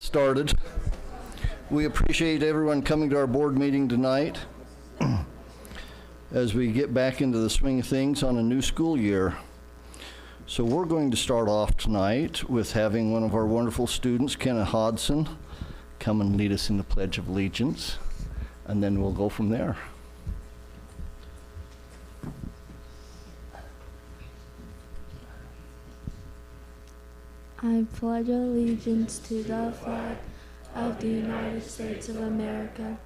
Started. We appreciate everyone coming to our board meeting tonight as we get back into the swing of things on a new school year. So we're going to start off tonight with having one of our wonderful students, Kenna Hodson, come and lead us in the Pledge of Allegiance, and then we'll go from there. I pledge allegiance to the flag of the United States of America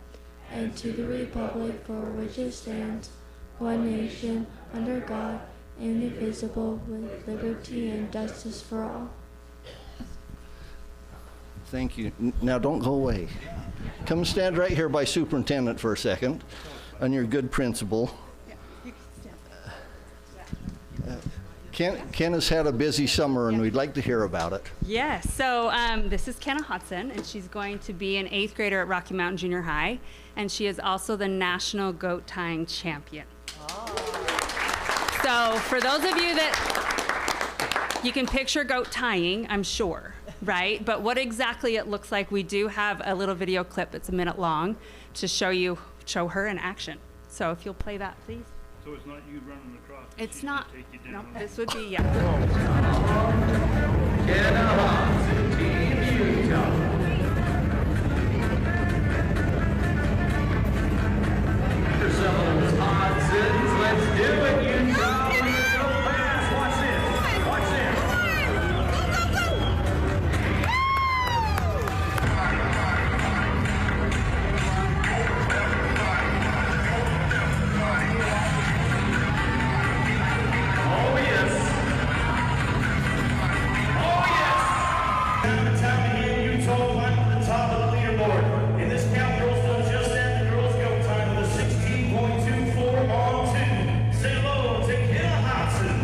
and to the republic for which it stands, one nation, under God, indivisible, with liberty and justice for all. Thank you. Now don't go away. Come stand right here by Superintendent for a second, and your good principal. Ken has had a busy summer, and we'd like to hear about it. Yes, so this is Kenna Hodson, and she's going to be an 8th grader at Rocky Mountain Junior High, and she is also the national goat tying champion. So for those of you that, you can picture goat tying, I'm sure, right? But what exactly it looks like, we do have a little video clip that's a minute long to show her in action. So if you'll play that, please. So it's not you running across. It's not. No, this would be, yeah. Kenna Hodson, Team Utah. For some of those Hodsons, let's do it, Utah. Let's go fast. Watch this. Watch this. Oh, yes. Oh, yes. Time and time again, Utah climbed to the top of the leaderboard. In this count, girls don't just end the girls' go time with a 16.24 on 2. Say hello to Kenna Hodson.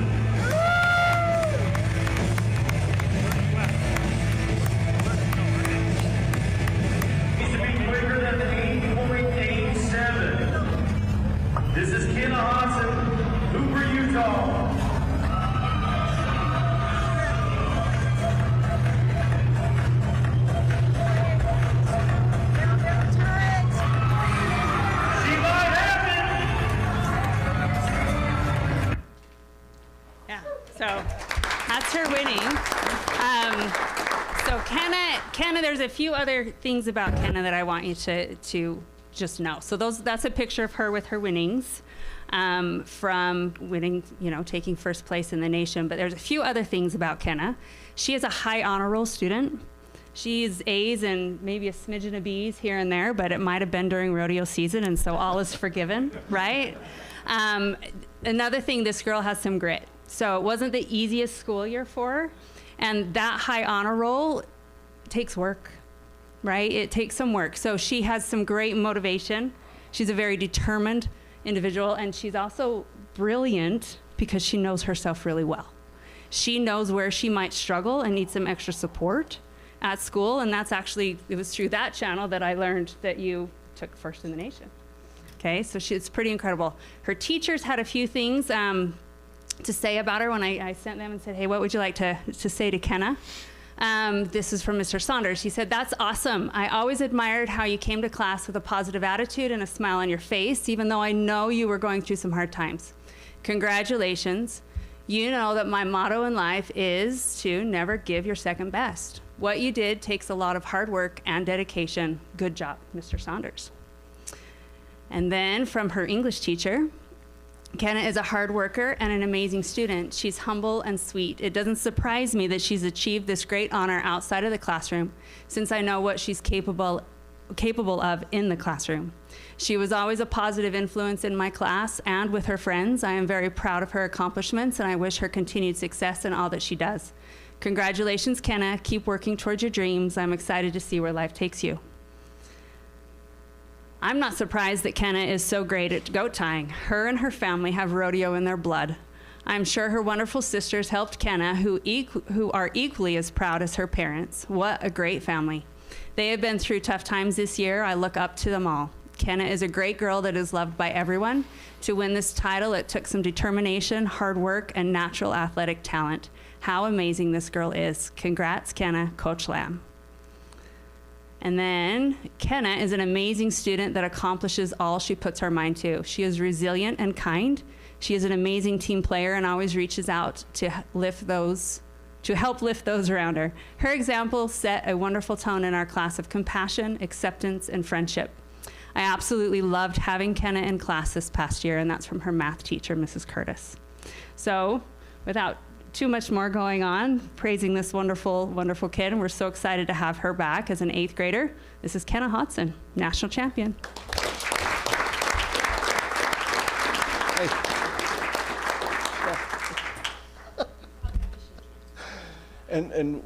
Needs to be quicker than 8.87. This is Kenna Hodson, Hoover, Utah. She might have Yeah, so that's her winning. So Kenna, there's a few other things about Kenna that I want you to just know. So that's a picture of her with her winnings from winning, taking first place in the nation. But there's a few other things about Kenna. She is a high honor roll student. She's A's and maybe a smidgen of B's here and there, but it might have been during rodeo season, and so all is forgiven, right? Another thing, this girl has some grit. So it wasn't the easiest school year for her, and that high honor roll takes work, right? It takes some work. So she has some great motivation. She's a very determined individual, and she's also brilliant because she knows herself really well. She knows where she might struggle and need some extra support at school, and it was through that channel that I learned that you took first in the nation. Okay, so it's pretty incredible. Her teachers had a few things to say about her when I sent them and said, hey, what would you like to say to Kenna? This is from Mr. Saunders. He said, that's awesome. I always admired how you came to class with a positive attitude and a smile on your face, even though I know you were going through some hard times. Congratulations. You know that my motto in life is to never give your second best. What you did takes a lot of hard work and dedication. Good job, Mr. Saunders. And then from her English teacher, Kenna is a hard worker and an amazing student. She's humble and sweet. It doesn't surprise me that she's achieved this great honor outside of the classroom, since I know what she's capable of in the classroom. She was always a positive influence in my class and with her friends. I am very proud of her accomplishments, and I wish her continued success in all that she does. Congratulations, Kenna. Keep working towards your dreams. I'm excited to see where life takes you. I'm not surprised that Kenna is so great at goat tying. Her and her family have rodeo in their blood. I'm sure her wonderful sisters helped Kenna, who are equally as proud as her parents. What a great family. They have been through tough times this year. I look up to them all. Kenna is a great girl that is loved by everyone. To win this title, it took some determination, hard work, and natural athletic talent. How amazing this girl is. Congrats, Kenna. Coach Lamb. And then Kenna is an amazing student that accomplishes all she puts her mind to. She is resilient and kind. She is an amazing team player and always reaches out to help lift those around her. Her example set a wonderful tone in our class of compassion, acceptance, and friendship. I absolutely loved having Kenna in class this past year, and that's from her math teacher, Mrs. Curtis. So, without too much more going on, praising this wonderful, wonderful kid, and we're so excited to have her back as an 8th grader. This is Kenna Hodson, national champion. And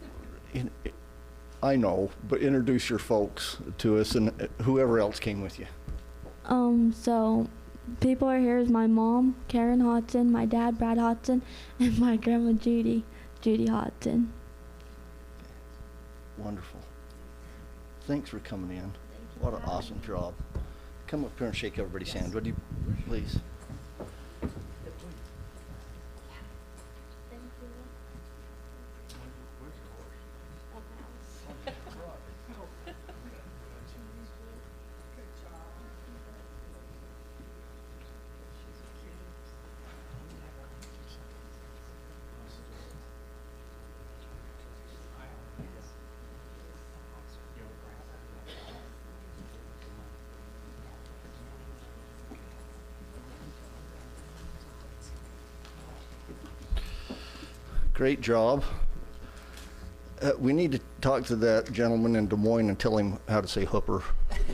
I know, but introduce your folks to us and whoever else came with you. So people are here is my mom, Karen Hodson, my dad, Brad Hodson, and my grandma, Judy Hodson. Wonderful. Thanks for coming in. What an awesome job. Come up here and shake everybody's hand, would you, please? Great job. We need to talk to that gentleman in Des Moines and tell him how to say hooper,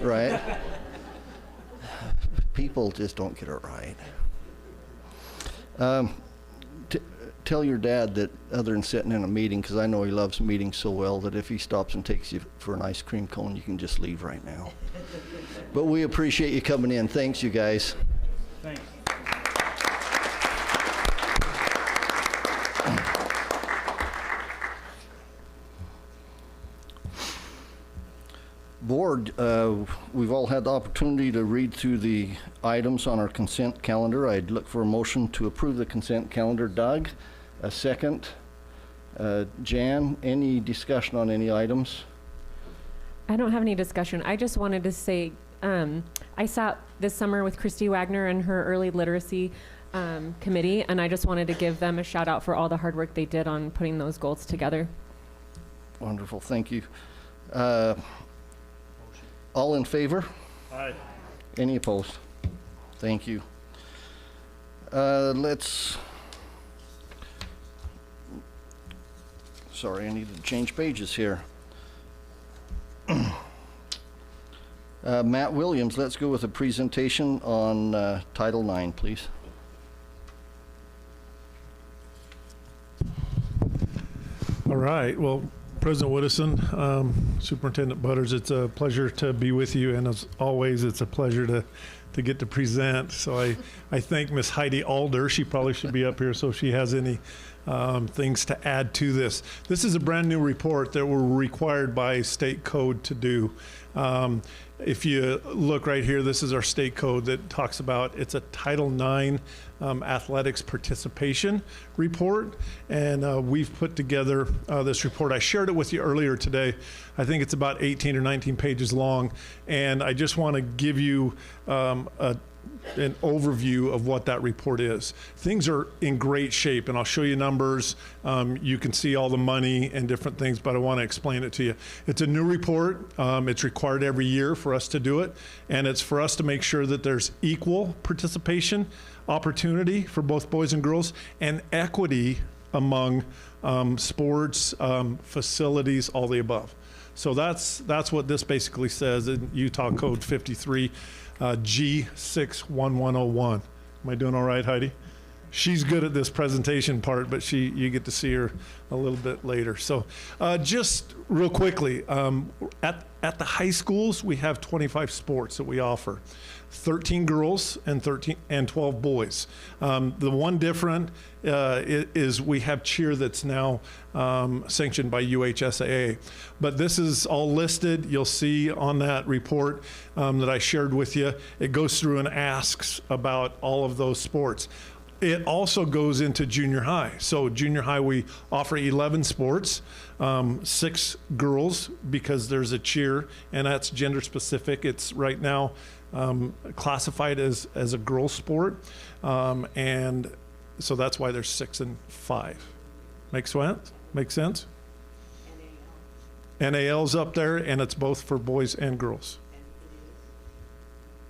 right? People just don't get it right. Tell your dad that other than sitting in a meeting, because I know he loves meetings so well, that if he stops and takes you for an ice cream cone, you can just leave right now. But we appreciate you coming in. Thanks, you guys. Thanks. Board, we've all had the opportunity to read through the items on our consent calendar. I'd look for a motion to approve the consent calendar. Doug, a second. Jan, any discussion on any items? I don't have any discussion. I just wanted to say, I sat this summer with Christy Wagner and her early literacy committee, and I just wanted to give them a shout out for all the hard work they did on putting those goals together. Wonderful, thank you. All in favor? Aye. Any opposed? Thank you. Sorry, I need to change pages here. Matt Williams, let's go with a presentation on Title IX, please. All right. Well, President Widdowson, Superintendent Butters, it's a pleasure to be with you, and as always, it's a pleasure to get to present. So I thank Miss Heidi Alder. She probably should be up here so if she has any things to add to this. This is a brand new report that we're required by state code to do. If you look right here, this is our state code that talks about, it's a Title IX athletics participation report, and we've put together this report. I shared it with you earlier today. I think it's about 18 or 19 pages long, and I just want to give you an overview of what that report is. Things are in great shape, and I'll show you numbers. You can see all the money and different things, but I want to explain it to you. It's a new report. It's required every year for us to do it, and it's for us to make sure that there's equal participation, opportunity for both boys and girls, and equity among sports, facilities, all the above. So that's what this basically says in Utah Code 53. G61101. Am I doing all right, Heidi? She's good at this presentation part, but you get to see her a little bit later. So just real quickly, at the high schools, we have 25 sports that we offer. 13 girls and 12 boys. The one different is we have cheer that's now sanctioned by UHSAA. But this is all listed. You'll see on that report that I shared with you. It goes through and asks about all of those sports. it also goes into junior high. So junior high, we offer 11 sports, 6 girls because there's a cheer, and that's gender specific. It's right now classified as a girl sport, and so that's why there's 6 and 5. Make sense? Make sense? NAL's up there, and it's both for boys and girls.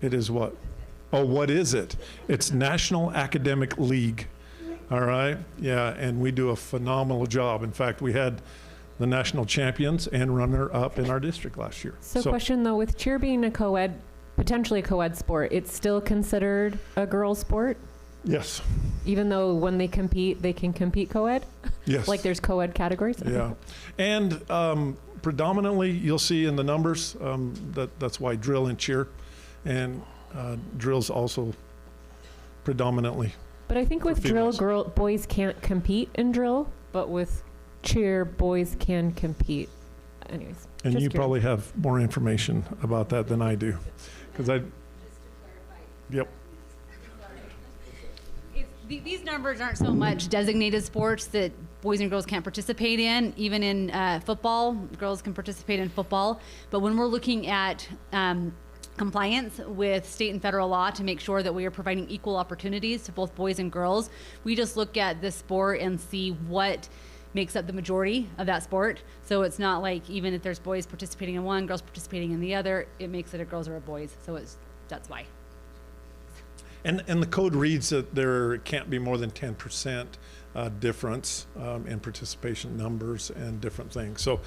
It is what? Oh, what is it? It's National Academic League. All right? Yeah, and we do a phenomenal job. In fact, we had the national champions and runner-up in our district last year. So question though, with cheer being a co-ed, potentially a co-ed sport, it's still considered a girls' sport? Yes. Even though when they compete, they can compete co-ed? Yes. Like there's co-ed categories? Yeah. And predominantly, you'll see in the numbers, that's why drill and cheer, and drill's also predominantly. But I think with drill, females. boys can't compete in drill, but with cheer, boys can compete. Anyways. And just you curious. probably have more information about that than I do. Because Yep. These numbers aren't so much designated sports that boys and girls can't participate in. Even in football, girls can participate in football. But when we're looking at compliance with state and federal law to make sure that we are providing equal opportunities to both boys and girls, we just look at this sport and see what makes up the majority of that sport. So it's not like even if there's boys participating in one, girls participating in the other, it makes it a girls or a boys. So that's why. And the code reads that there can't be more than 10% difference in participation numbers and different things. So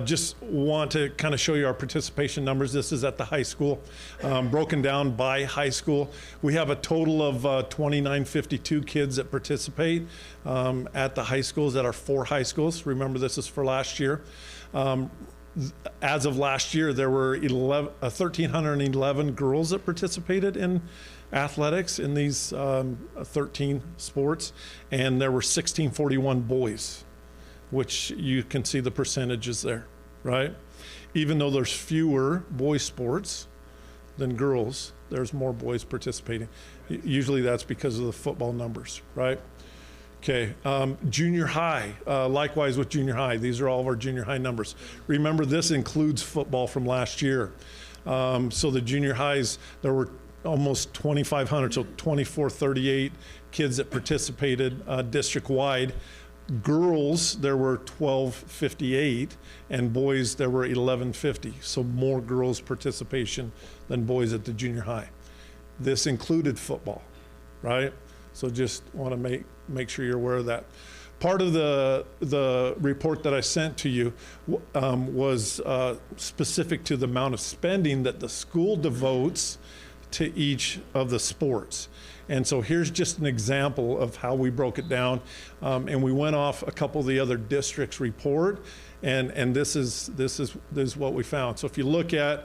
just want to kind of show you our participation numbers. This is at the high school, broken down by high school. We have a total of 2,952 kids that participate at the high schools, at our 4 high schools. Remember, this is for last year. As of last year, there were 1,311 girls that participated in athletics in these 13 sports, and there were 1,641 boys, which you can see the percentages there, right? Even though there's fewer boys sports than girls, there's more boys participating. Usually that's because of the football numbers, right? Okay, junior high, likewise with junior high. These are all of our junior high numbers. Remember, this includes football from last year. So the junior highs, there were almost 2,500, so 2,438 kids that participated district-wide. Girls, there were 1,258, and boys, there were 1,150. So more girls participation than boys at the junior high. This included football, right? So just want to make sure you're aware of that. Part of the report that I sent to you was specific to the amount of spending that the school devotes to each of the sports. And so here's just an example of how we broke it down. And we went off a couple of the other districts' report, and this is what we found. So if you look at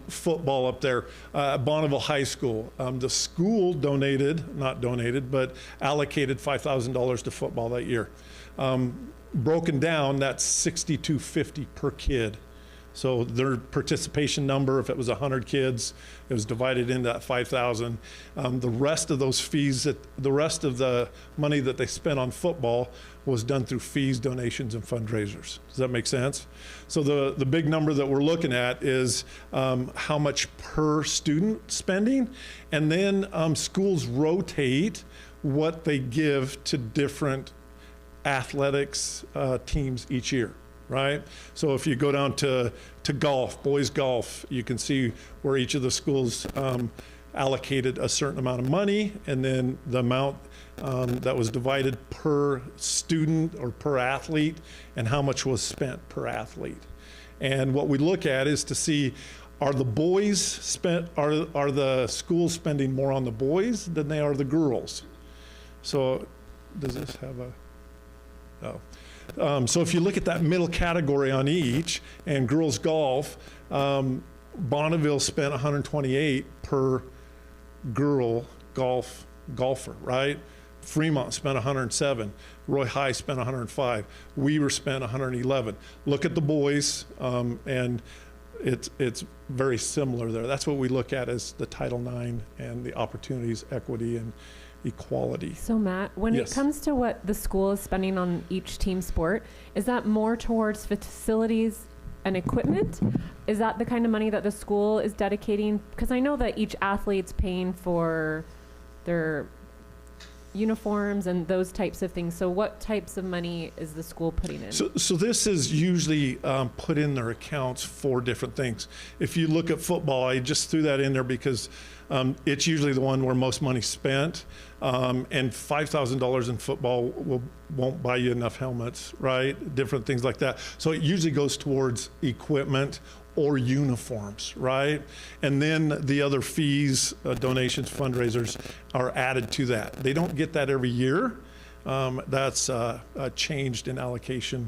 football up there, Bonneville High School, the school but allocated $5,000 to football that year. Broken down, that's $6,250 per kid. So their participation number, if it was 100 kids, it was divided into that 5,000. The rest of those fees, the rest of the money that they spent on football was done through fees, donations, and fundraisers. Does that make sense? So the big number that we're looking at is how much per student spending, and then schools rotate what they give to different athletics teams each year. Right? So if you go down to golf, boys golf, you can see where each of the schools allocated a certain amount of money, and then the amount that was divided per student or per athlete, and how much was spent per athlete. And what we look at is to see, are the schools spending more on the boys than they are the girls? So does this have a, oh. So if you look at that middle category on each, and girls golf, Bonneville spent $128 per girl golfer, right? Fremont spent $107. Roy High spent $105. Weaver spent $111. Look at the boys, and it's very similar there. That's what we look at as the Title IX and the opportunities, equity, equality. So Matt, when Yes. it comes to what the school is spending on each team sport, is that more towards facilities and equipment? Is that the kind of money that the school is dedicating? Because I know that each athlete's paying for their uniforms and those types of things. So what types of money is the school putting in? So this is usually put in their accounts for different things. If you look at football, I just threw that in there because it's usually the one where most money's spent. And $5,000 in football won't buy you enough helmets, right? Different things like that. So it usually goes towards equipment or uniforms, right? And then the other fees, donations, fundraisers are added to that. They don't get that every year. That's changed in allocation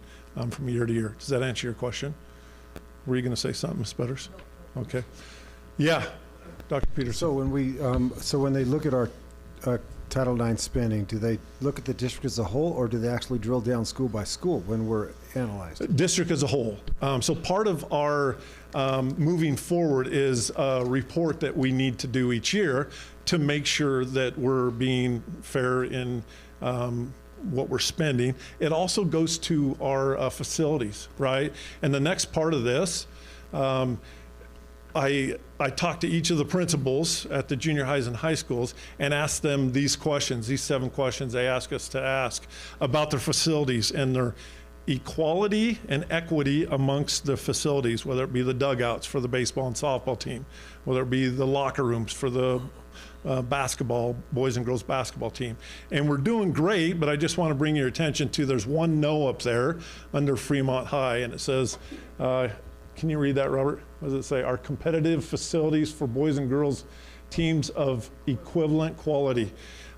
from year to year. Does that answer your question? Were you going to say something, Ms. Butters? Okay. Yeah, Dr. Peterson. So when they look at our Title IX spending, do they look at the district as a whole, or do they actually drill down school by school when we're analyzed? District as a whole. So part of our moving forward is a report that we need to do each year to make sure that we're being fair in what we're spending. It also goes to our facilities, right? And the next part of this, I talked to each of the principals at the junior highs and high schools and asked them these questions, these 7 questions they ask us to ask about their facilities and their equality and equity amongst the facilities, whether it be the dugouts for the baseball and softball team, whether it be the locker rooms for the basketball, boys and girls basketball team. And we're doing great, but I just want to bring your attention to, there's one no up there under Fremont High, and it says, can you read that, Robert? What does it say? Our competitive facilities for boys and girls teams of equivalent quality.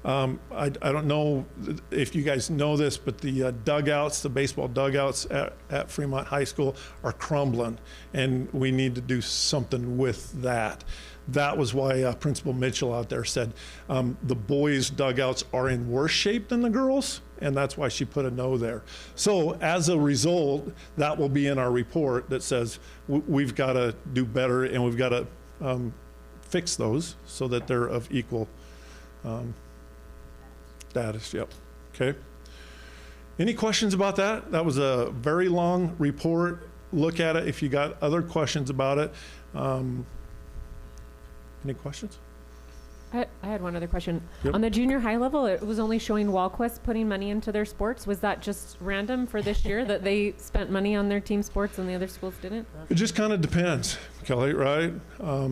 I don't know if you guys know this, but the dugouts, the baseball dugouts at Fremont High School are crumbling, and we need to do something with that. That was why Principal Mitchell out there said the boys' dugouts are in worse shape than the girls', and that's why she put a no there. So as a result, that will be in our report that says we've got to do better, and we've got to fix those so that they're of equal status. Yep. Okay. Any questions about that? That was a very long report. Look at it if you got other questions about it. Any questions? I had one other question. Yep. On the junior high level, it was only showing Walquest putting money into their sports. Was that just random for this year that they spent money on their team sports and the other schools didn't? It just kind of depends, Kelly, right?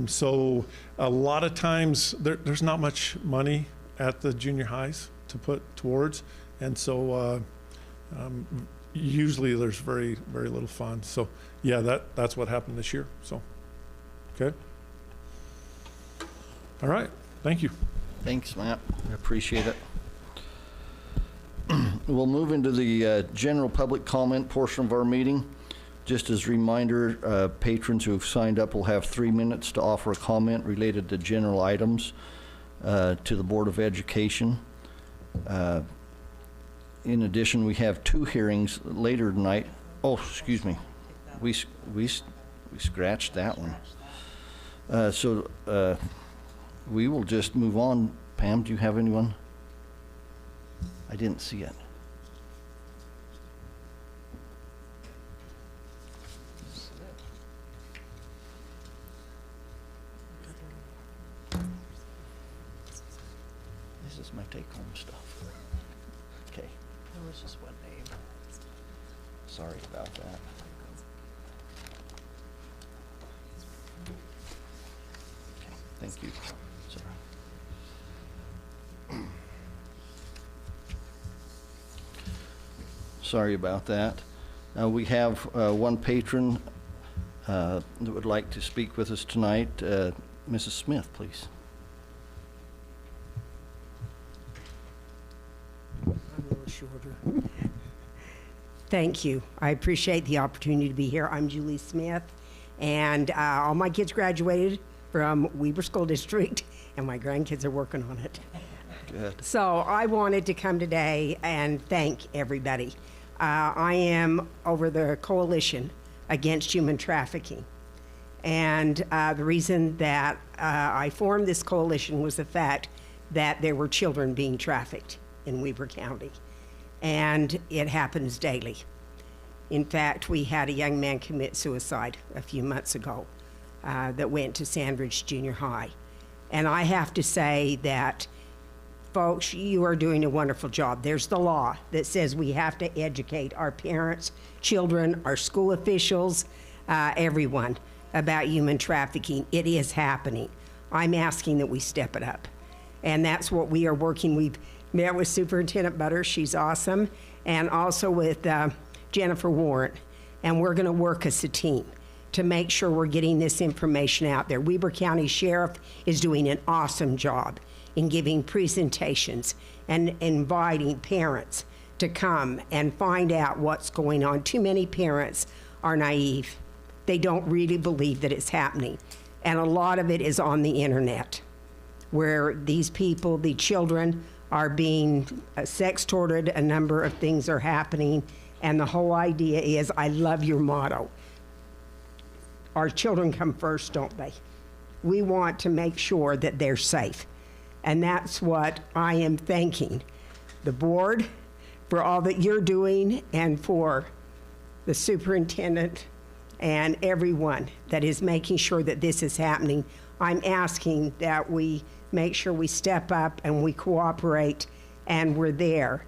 So a lot of times there's not much money at the junior highs to put towards, and so usually there's very, very little funds. So yeah, that's what happened this year. So, okay. All right. Thank you. Thanks, Matt. I appreciate it. We'll move into the general public comment portion of our meeting. Just as a reminder, patrons who have signed up will have 3 minutes to offer a comment related to general items to the Board of Education. In addition, we have 2 hearings later tonight. Oh, excuse me. We scratched that one. We will just move on. Pam, do you have anyone? I didn't see it. This is my take-home stuff. Okay. There was just one name. Sorry about that. Okay, thank you. Sorry about that. We have one patron that would like to speak with us tonight. Mrs. Smith, please. I'm a little shorter. Thank you. I appreciate the opportunity to be here. I'm Julie Smith, and all my kids graduated from Weber School District, and my grandkids are working on it. Good. So I wanted to come today and thank everybody. I am over the Coalition Against Human Trafficking. And the reason that I formed this coalition was the fact that there were children being trafficked in Weber County. And it happens daily. In fact, we had a young man commit suicide a few months ago that went to Sandridge Junior High. And I have to say that, folks, you are doing a wonderful job. There's the law that says we have to educate our parents, children, our school officials, everyone about human trafficking. It is happening. I'm asking that we step it up. And that's what we are working. We've met with Superintendent Butters, she's awesome, and also with Jennifer Warren. And we're gonna work as a team to make sure we're getting this information out there. Weber County Sheriff is doing an awesome job in giving presentations and inviting parents to come and find out what's going on. Too many parents are naive. They don't really believe that it's happening. And a lot of it is on the internet, where these people, the children, are being sex-torted, a number of things are happening, and the whole idea is, I love your motto. Our children come first, don't they? We want to make sure that they're safe. And that's what I am thanking the board for all that you're doing, and for the superintendent and everyone that is making sure that this is happening. I'm asking that we make sure we step up and we cooperate, and we're there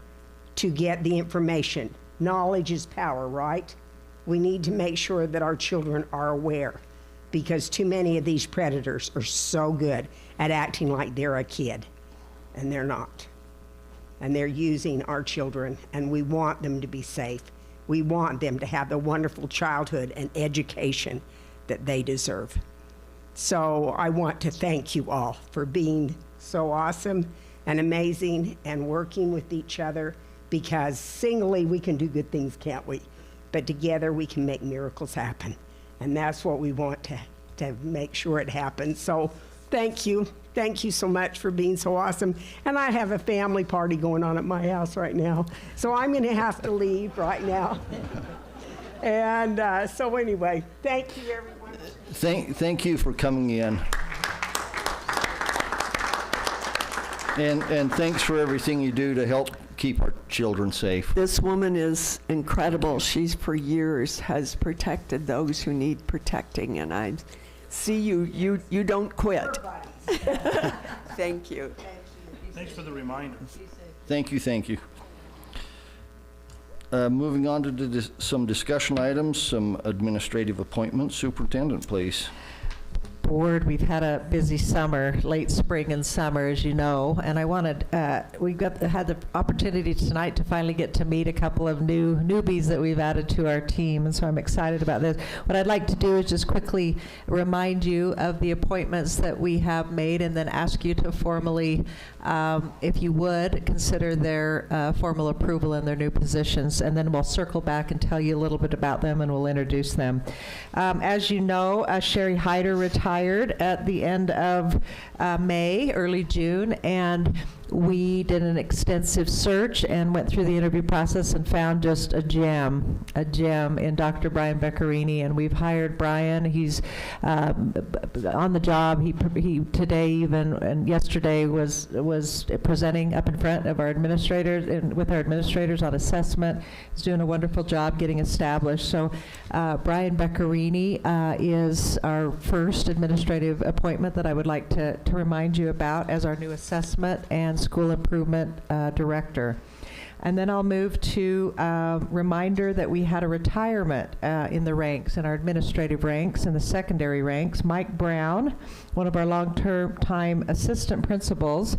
to get the information. Knowledge is power, right? We need to make sure that our children are aware, because too many of these predators are so good at acting like they're a kid, and they're not. And they're using our children, and we want them to be safe. We want them to have the wonderful childhood and education that they deserve. So I want to thank you all for being so awesome and amazing and working with each other, because singly we can do good things, can't we? But together we can make miracles happen. And that's what we want to make sure it happens. So thank you. Thank you so much for being so awesome. And I have a family party going on at my house right now, so I'm going to have to leave right now. And so anyway, thank you, everyone. Thank you for coming in. And thanks for everything you do to help keep our children safe. This woman is incredible. She's for years has protected those who need protecting, and I see you don't quit. Thank you. Thanks for the reminder. Thank you. Moving on to some discussion items, some administrative appointments. Superintendent, please. Board, we've had a busy summer, late spring and summer, as you know, and I wanted, had the opportunity tonight to finally get to meet a couple of newbies that we've added to our team, and so I'm excited about this. What I'd like to do is just quickly remind you of the appointments that we have made, and then ask you to formally, if you would, consider their formal approval in their new positions, and then we'll circle back and tell you a little bit about them, and we'll introduce them. As you know, Sherry Hyder retired at the end of May, early June, and we did an extensive search and went through the interview process and found just a gem in Dr. Brian Beccarini, and we've hired Brian. He's on the job. He today even and yesterday was presenting up in front of our administrators and with our administrators on assessment. He's doing a wonderful job getting established. So Brian Beccarini is our first administrative appointment that I would like to remind you about as our new assessment and school improvement director. And then I'll move to reminder that we had a retirement in the ranks, in our administrative ranks, in the secondary ranks. Mike Brown, one of our long-term time assistant principals,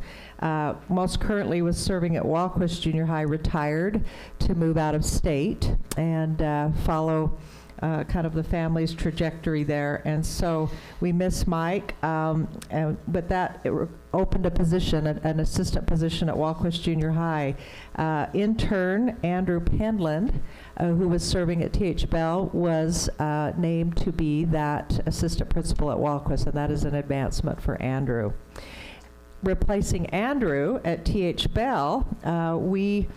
most currently was serving at Walquist Junior High, retired to move out of state and follow kind of the family's trajectory there. And so we miss Mike, but that opened a position, an assistant position at Walquist Junior High. Intern Andrew Penland, who was serving at T.H. Bell, was named to be that assistant principal at Walquist, and that is an advancement for Andrew. Replacing Andrew at T.H. Bell, we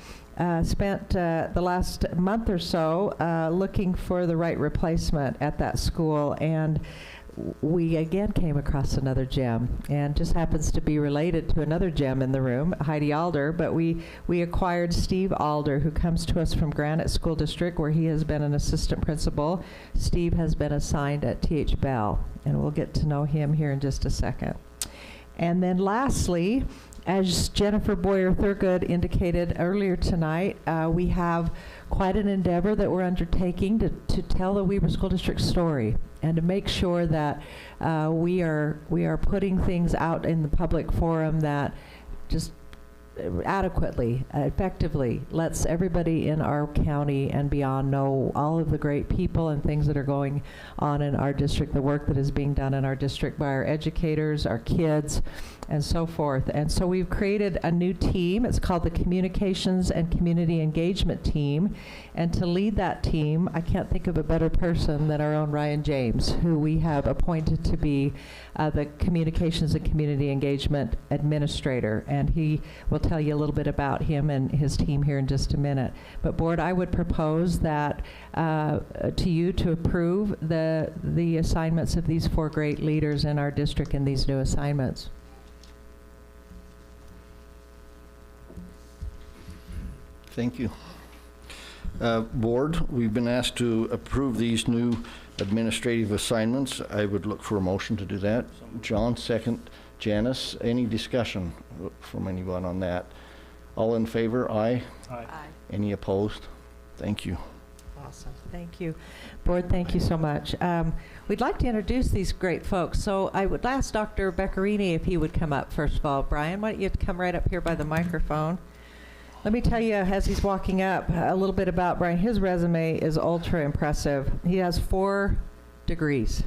spent the last month or so looking for the right replacement at that school, and we again came across another gem, and just happens to be related to another gem in the room, Heidi Alder. But we acquired Steve Alder, who comes to us from Granite School District, where he has been an assistant principal. Steve has been assigned at T.H. Bell, and we'll get to know him here in just a second. And then lastly, as Jennifer Boyer Thurgood indicated earlier tonight, we have quite an endeavor that we're undertaking to tell the Weber School District story and to make sure that we are putting things out in the public forum that just adequately, effectively lets everybody in our county and beyond know all of the great people and things that are going on in our district, the work that is being done in our district by our educators, our kids, and so forth. And so we've created a new team. It's called the Communications and Community Engagement Team. And to lead that team, I can't think of a better person than our own Ryan James, who we have appointed to be the Communications and Community Engagement Administrator. And he will tell you a little bit about him and his team here in just a minute. But Board, I would propose that to you to approve the assignments of these 4 great leaders in our district in these new assignments. Thank you. Board, we've been asked to approve these new administrative assignments. I would look for a motion to do that. John, second. Janice, any discussion from anyone on that? All in favor? Aye. Aye. Any opposed? Thank you. Awesome. Thank you. Board, thank you so much. We'd like to introduce these great folks. So I would ask Dr. Beccarini if he would come up first of all. Brian, why don't you come right up here by the microphone? Let me tell you, as he's walking up, a little bit about Brian. His resume is ultra impressive. He has 4 degrees.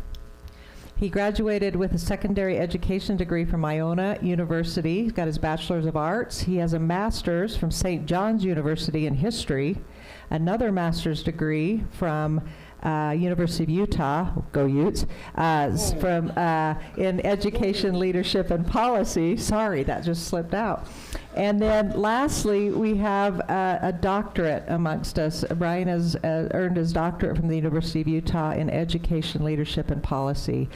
He graduated with a secondary education degree from Iona University. He's got his Bachelor's of Arts. He has a master's from St. John's University in history, another master's degree from University of Utah, go Utes, in education, leadership, and policy. Sorry, that just slipped out. And then lastly, we have a doctorate amongst us. Brian has earned his doctorate from the University of Utah in education, leadership, and policy.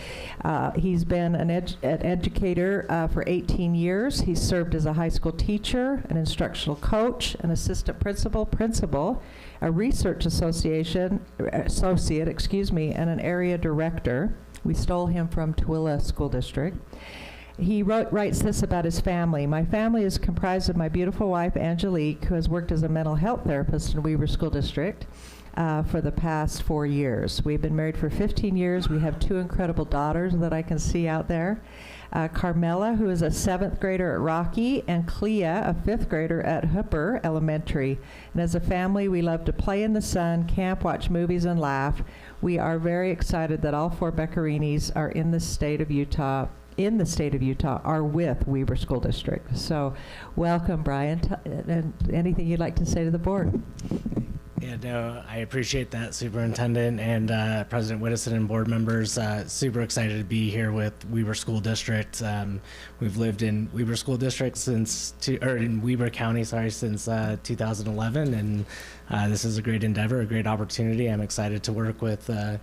He's been an educator for 18 years. He's served as a high school teacher, an instructional coach, an assistant principal, a research associate, and an area director. We stole him from Tooele School District. He writes this about his family. My family is comprised of my beautiful wife, Angelique, who has worked as a mental health therapist in Weber School District for the past 4 years. We've been married for 15 years. We have 2 incredible daughters that I can see out there. Carmela, who is a 7th grader at Rocky, and Clea, a 5th grader at Hooper Elementary. And as a family, we love to play in the sun, camp, watch movies, and laugh. We are very excited that all 4 Beccarinis are in the state of Utah, are with Weber School District. So welcome, Brian. And anything you'd like to say to the board? Yeah, no, I appreciate that, Superintendent and President Whittison and board members. Super excited to be here with Weber School District. We've lived in Weber School District in Weber County, since 2011, and this is a great endeavor, a great opportunity. I'm excited to work with the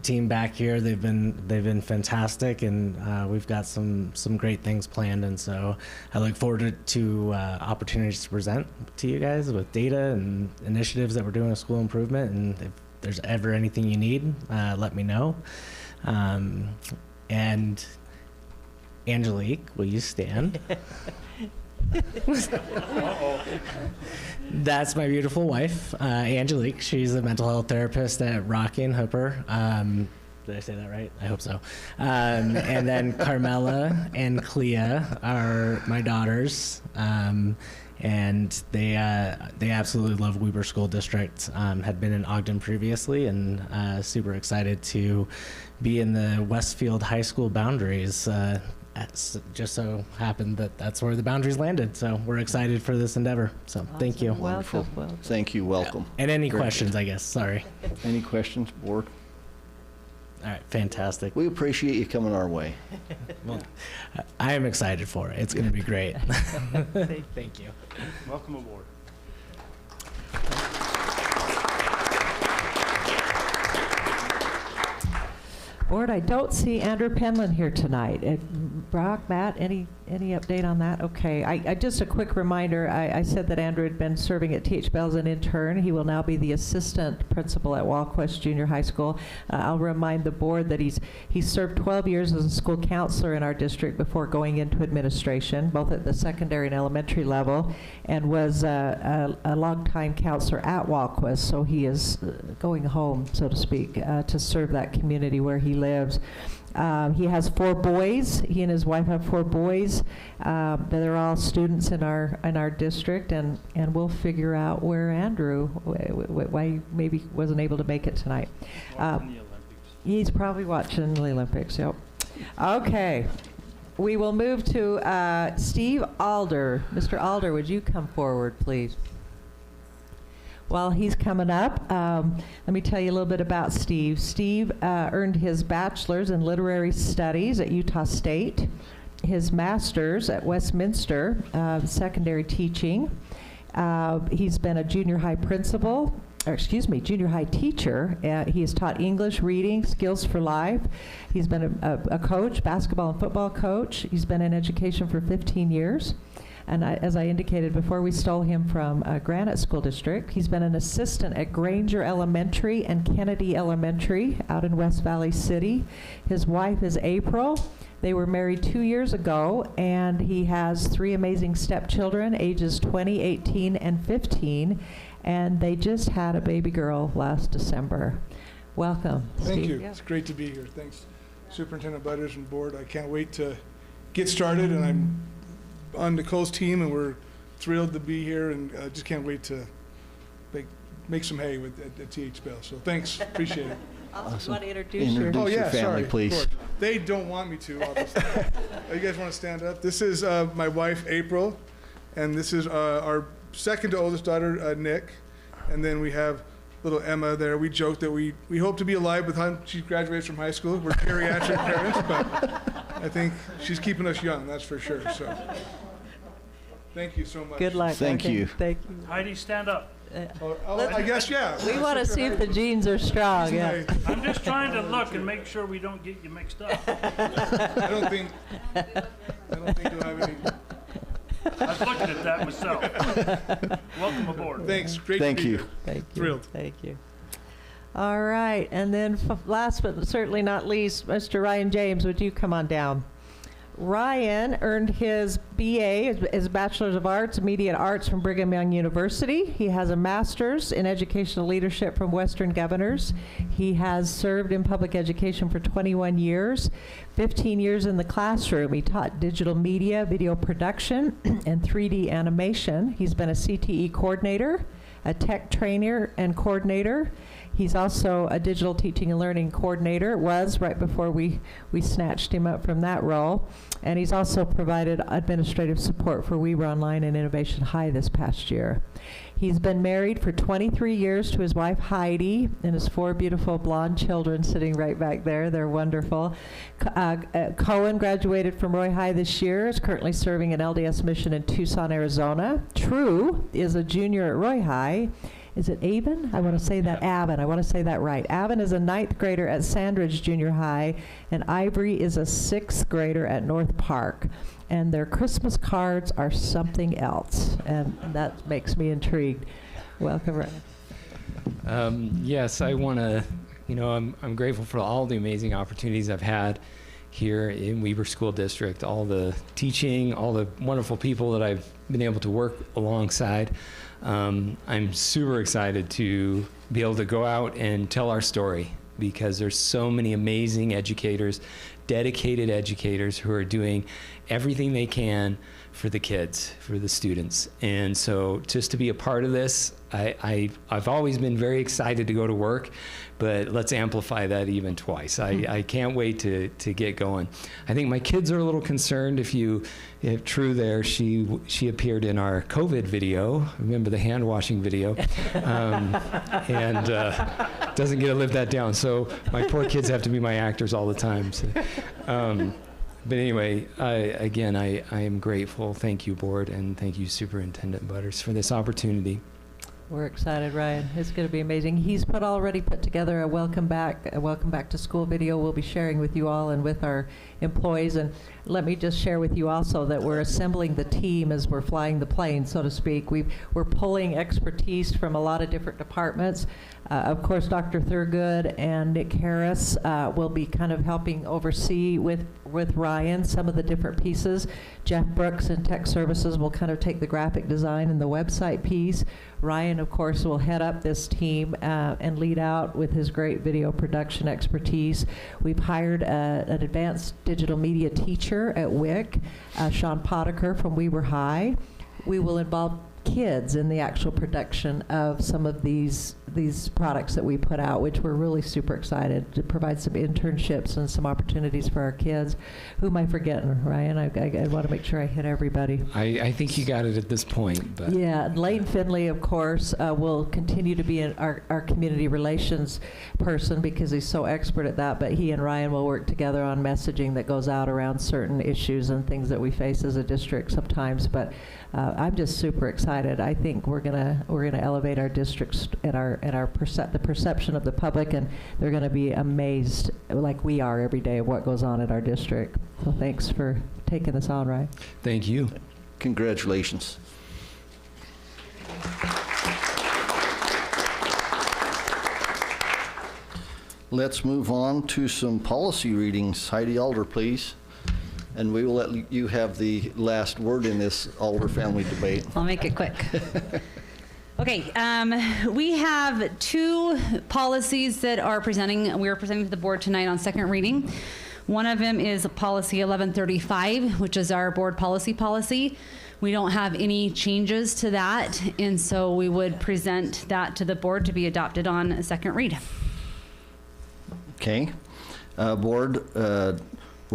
team back here. They've been fantastic, and we've got some great things planned. And so I look forward to opportunities to present to you guys with data and initiatives that we're doing with school improvement. And if there's ever anything you need, let me know. And Angelique, will you stand? That's my beautiful wife, Angelique. She's a mental health therapist at Rocky and Hooper. Did I say that right? I hope so. And then Carmela and Clea are my daughters. And they absolutely love Weber School District. Had been in Ogden previously, and super excited to be in the Westfield High School boundaries. Just so happened that that's where the boundaries landed. So we're excited for this endeavor. So awesome. Thank you. Wonderful. Welcome. Thank you. Welcome. Yeah. And any questions, I guess. Sorry. Any questions, board? All right. Fantastic. We appreciate you coming our way. Well, I am excited for it. It's going to be great. Thank you. Welcome aboard. Board, I don't see Andrew Penland here tonight. Brock, Matt, any update on that? Okay, I just a quick reminder, I said that Andrew had been serving at T.H. Bell as an intern. He will now be the assistant principal at Walquest Junior High School. I'll remind the board that he served 12 years as a school counselor in our district before going into administration, both at the secondary and elementary level, and was a longtime counselor at Walquest, so he is going home, so to speak, to serve that community where he lives. He has 4 boys. He and his wife have 4 boys. They're all students in our district, and we'll figure out where Andrew, why he maybe wasn't able to make it tonight. He's probably watching the Olympics. Yep. Okay. We will move to Steve Alder. Mr. Alder, would you come forward, please? While he's coming up, let me tell you a little bit about Steve. Steve earned his bachelor's in literary studies at Utah State, his master's at Westminster, secondary teaching. He's been a junior high junior high teacher. He has taught English, reading, skills for life. He's been a coach, basketball and football coach. He's been in education for 15 years. And as I indicated before, we stole him from Granite School District. He's been an assistant at Granger Elementary and Kennedy Elementary out in West Valley City. His wife is April. They were married 2 years ago, and he has 3 amazing stepchildren, ages 20, 18, and 15. And they just had a baby girl last December. Welcome, Thank Steve. you. Yeah. It's great to be here. Thanks, Superintendent Butters and board. I can't wait to get started, and I'm on Nicole's team, and we're thrilled to be here, and just can't wait to make some hay at T.H. Bell. So thanks, appreciate it. Awesome. You want to introduce your Your family, please. They don't want me to, obviously. You guys want to stand up? This is my wife, April, and this is our second to oldest daughter, Nick, and then we have little Emma there. We joke that we hope to be alive by the time she graduates from high school. We're geriatric parents, but I think she's keeping us young, that's for sure. So, thank you so much. Good luck. Thank you. Thank you. Heidi, stand up. I guess, yeah. We want to see if the genes are strong. Yeah. I'm just trying to look and make sure we don't get you mixed up. I don't think you'll have any. I was looking at that myself. Welcome aboard. Thanks. Great Thank to be you. here. Thank you. Thrilled. Thank you. All right, and then last but certainly not least, Mr. Ryan James, would you come on down? Ryan earned his BA, his Bachelor's of Arts, Media Arts from Brigham Young University. He has a Master's in Educational Leadership from Western Governors. He has served in public education for 21 years, 15 years in the classroom. He taught digital media, video production, and 3D animation. He's been a CTE coordinator, a tech trainer and coordinator. He's also a digital teaching and learning coordinator, was right before we snatched him up from that role. And he's also provided administrative support for We Were Online and Innovation High this past year. He's been married for 23 years to his wife Heidi and his 4 beautiful blonde children sitting right back there. They're wonderful. Cohen graduated from Roy High this year, is currently serving an LDS mission in Tucson, Arizona. True is a junior at Roy High. Is it Avon? I want to say that Avon. I want to say that right. Avon is a 9th grader at Sandridge Junior High, and Ivory is a 6th grader at North Park. And their Christmas cards are something else, and that makes me intrigued. Welcome, Ryan. Yes, I want to, I'm grateful for all the amazing opportunities I've had here in Weber School District, all the teaching, all the wonderful people that I've been able to work alongside. I'm super excited to be able to go out and tell our story, because there's so many amazing educators, dedicated educators who are doing everything they can for the kids, for the students. And so just to be a part of this, I've always been very excited to go to work, but let's amplify that even twice. I can't wait to get going. I think my kids are a little concerned. If True there, she appeared in our COVID video. Remember the hand washing video? And doesn't get to live that down. So my poor kids have to be my actors all the time. So, but anyway, I am grateful. Thank you, board, and thank you, Superintendent Butters, for this opportunity. We're excited, Ryan. It's going to be amazing. He's already put together a welcome back to school video we'll be sharing with you all and with our employees. And let me just share with you also that we're assembling the team as we're flying the plane, so to speak. We're pulling expertise from a lot of different departments. Of course, Dr. Thurgood and Nick Harris will be kind of helping oversee with Ryan some of the different pieces. Jeff Brooks in Tech Services will kind of take the graphic design and the website piece. Ryan, of course, will head up this team and lead out with his great video production expertise. We've hired an advanced digital media teacher at WIC, Sean Potiker from Weber High. We will involve kids in the actual production of some of these products that we put out, which we're really super excited to provide some internships and some opportunities for our kids. Who am I forgetting, Ryan? I want to make sure I hit everybody. I think you got it at this point. But Yeah, Lane Finley, of course, will continue to be our community relations person because he's so expert at that, but he and Ryan will work together on messaging that goes out around certain issues and things that we face as a district sometimes. But I'm just super excited. I think we're gonna elevate our districts and the perception of the public, and they're gonna be amazed, like we are every day, of what goes on at our district. So thanks for taking this on, Ryan. thank you. Congratulations. Let's move on to some policy readings. Heidi Alder, please. And we will let you have the last word in this Alder family debate. I'll make it quick. Okay, we have two policies that we are presenting to the board tonight on second reading. One of them is policy 1135, which is our board policy. We don't have any changes to that, and so we would present that to the board to be adopted on a second read. Okay. Board, we're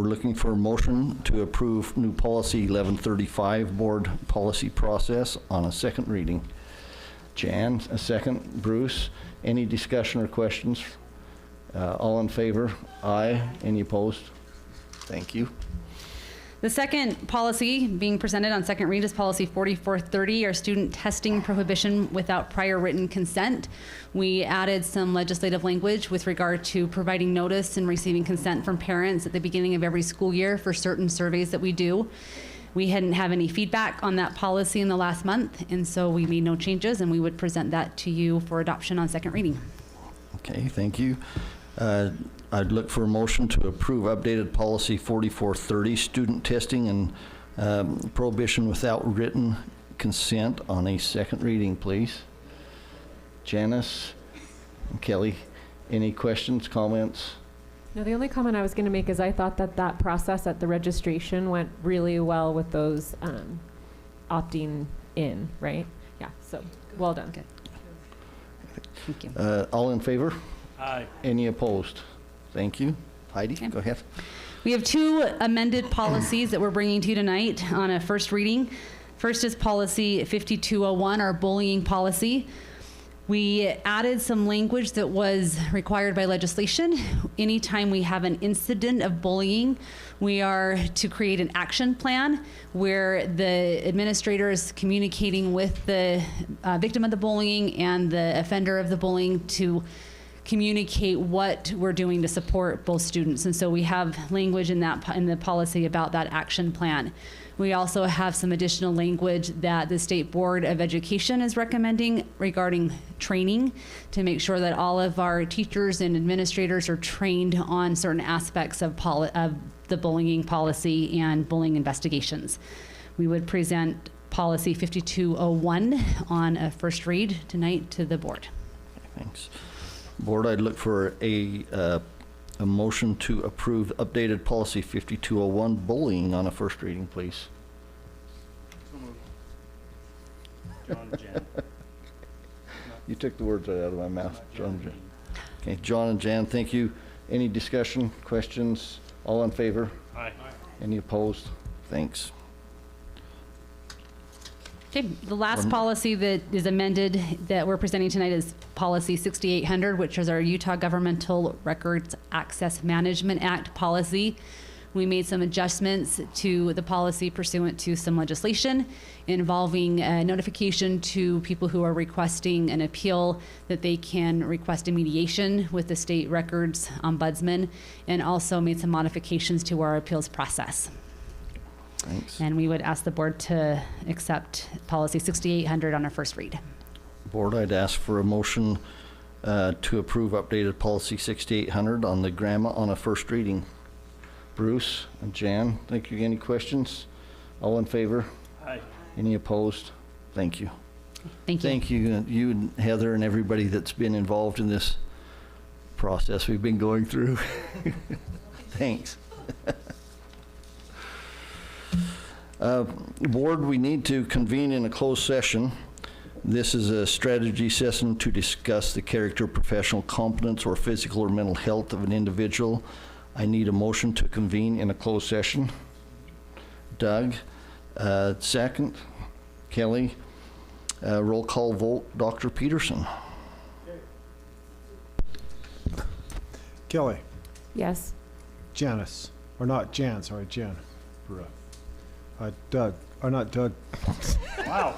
looking for a motion to approve new policy 1135, board policy process on a second reading. Jan, a second. Bruce, any discussion or questions? All in favor? Aye. Any opposed? Thank you. The second policy being presented on second read is policy 4430, our student testing prohibition without prior written consent. We added some legislative language with regard to providing notice and receiving consent from parents at the beginning of every school year for certain surveys that we do. We hadn't have any feedback on that policy in the last month, and so we made no changes, and we would present that to you for adoption on second reading. Okay, thank you. I'd look for a motion to approve updated policy 4430, student testing and prohibition without written consent on a second reading, please. Janice and Kelly, any questions, comments? No, the only comment I was going to make is I thought that process at the registration went really well with those opting in, right? Yeah, so well done. Good. Thank you. All in favor? Aye. Any opposed? Thank you. Heidi, Okay. go ahead. We have two amended policies that we're bringing to you tonight on a first reading. First is policy 5201, our bullying policy. We added some language that was required by legislation. Anytime we have an incident of bullying, we are to create an action plan where the administrator is communicating with the victim of the bullying and the offender of the bullying to communicate what we're doing to support both students. And so we have language in the policy about that action plan. We also have some additional language that the State Board of Education is recommending regarding training to make sure that all of our teachers and administrators are trained on certain aspects of the bullying policy and bullying investigations. We would present policy 5201 on a first read tonight to the board. Thanks. Board, I'd look for a motion to approve updated policy 5201, bullying on a first reading, please. John and Jan. You took the words right out of my mouth, John and Jan. Okay, John and Jan, thank you. Any discussion, questions? All in favor? Aye. Any opposed? Thanks. Okay, the last policy that is amended that we're presenting tonight is policy 6800, which is our Utah Governmental Records Access Management Act policy. We made some adjustments to the policy pursuant to some legislation involving notification to people who are requesting an appeal that they can request a mediation with the state records ombudsman, and also made some modifications to our appeals process. Thanks. And we would ask the board to accept policy 6800 on our first read. Board, I'd ask for a motion to approve updated policy 6800 on the grandma on a first reading. Bruce and Jan, thank you. Any questions? All in favor? Aye. Any opposed? Thank you. Thank you. Thank you, you and Heather and everybody that's been involved in this process we've been going through. Thanks. Board, we need to convene in a closed session. This is a strategy session to discuss the character, professional competence, or physical or mental health of an individual. I need a motion to convene in a closed session. Doug, second. Kelly, roll call vote. Dr. Peterson. Kelly, Yes. Janice, or not Jan, sorry, Jan. Doug, or not Doug. Wow.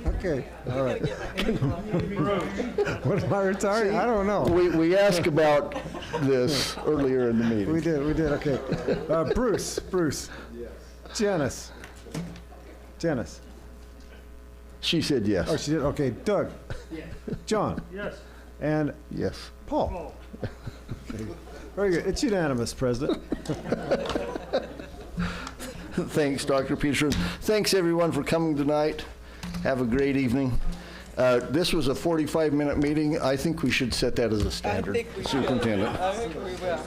Okay, all right. What am I retiring? I don't know. We asked about this earlier in the meeting. We did, okay. Bruce. Janice. She said yes. Oh, she did, okay. Doug. John. Yes. And Yes. Paul. Okay. Very good. It's unanimous, President. Thanks, Dr. Peterson. Thanks, everyone, for coming tonight. Have a great evening. This was a 45-minute meeting. I think we should set that as a standard. Superintendent. I think we will.